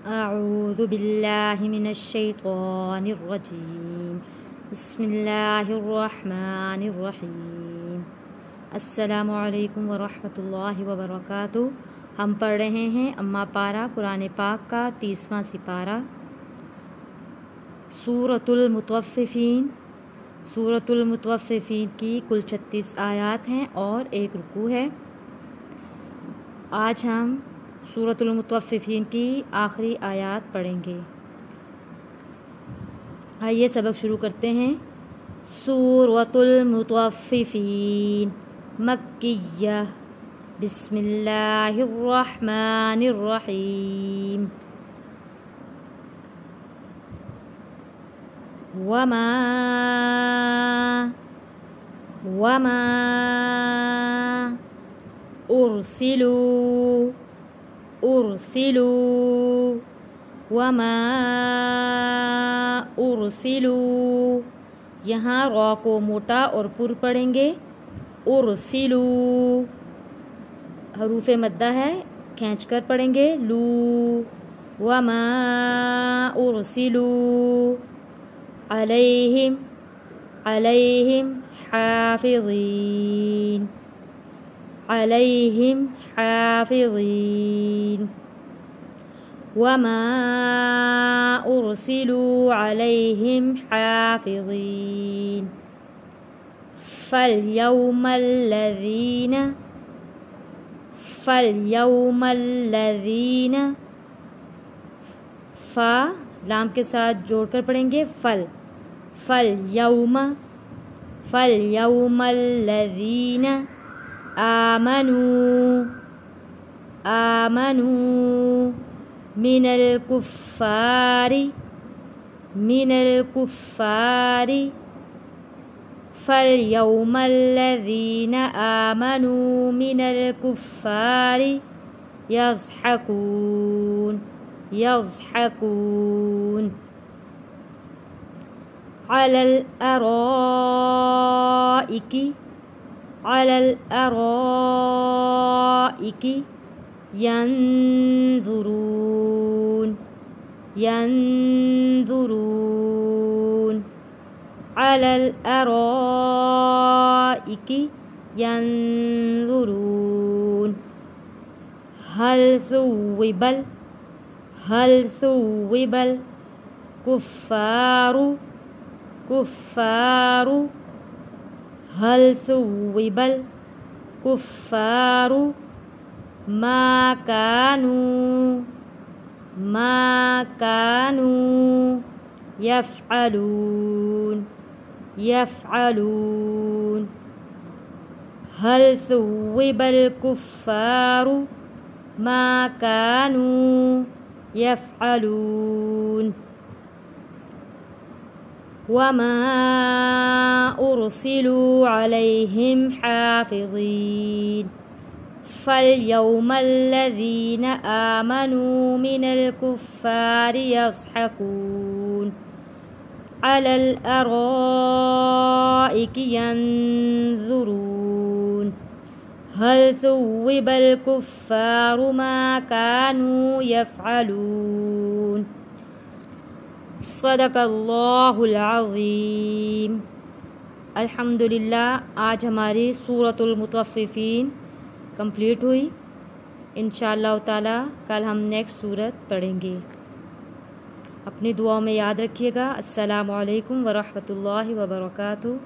अऊज़ु बिल्लाहि मिनश्शैतानिर्रजीम। बिस्मिल्लाहिर्रहमानिर्रहीम। अस्सलामु अलैकुम वरहमतुल्लाहि वबरकातुहू। हम पढ़ रहे हैं अम्मा पारा कुरान पाक का 30वां सिपारा, सूरतुल मुतव्विफ़ीन। सूरतुल मुतव्विफ़ीन की कुल 36 आयात हैं और एक रुकू है। आज हम सूरतुल मुतव्विफ़ीन की आखिरी आयात पढ़ेंगे। आइए सबक शुरू करते हैं। सूरतुल मुतव्विफ़ीन मक्किय्या। बिस्मिल्लाहिर्रहमानिर्रहीम। वमा उर्सिलू वमा उर्सिलू। यहाँ रॉ को मोटा और पुर पढ़ेंगे। उर्सिलू हरूफे मद्दा है, खींच कर पढ़ेंगे। लू वमा उर्सिलू अलैहिम हाफिज़ीन वमा उर्सिलू अलैहिम हाफिज़ीन। फल्यौमल्लज़ीना फा लाम के साथ जोड़कर पढ़ेंगे। फल्यौमल्लज़ीना आमनू मिनल कुफ़्फ़ारी फल्यौमल्लज़ीना आमनू मिनल कुफ़्फ़ारी यज़हकून अलल अराइकी यंजुरून अलल अराइकी यंजुरून। हल सुविबल कुफ़्फ़ारू हल सुविबल कुफ़्फ़ारू मा कानू यफ़अलून हल सुविबल कुफ़्फ़ारू मा कानू यफ़अलून। वमा उर्सिलू अलैहिम हाफिज़ीन फल्यौमल्लज़ीना आमनू मिनल कुफ़्फ़ारी यज़हकून अलल अराइकी यंजुरून हल सुविबल कुफ़्फ़ारू मा कानू यफ़अलून। सदक़ल्लाहुल अज़ीम। अल्हम्दुलिल्लाह, आज हमारी सूरतुल मुतव्विफ़ीन कंप्लीट हुई। इंशाअल्लाह ताला कल हम नेक्स्ट सूरत पढ़ेंगे। अपनी दुआओं में याद रखिएगा। अस्सलामु अलैकुम वरहमतुल्लाहि वबरकातुहू।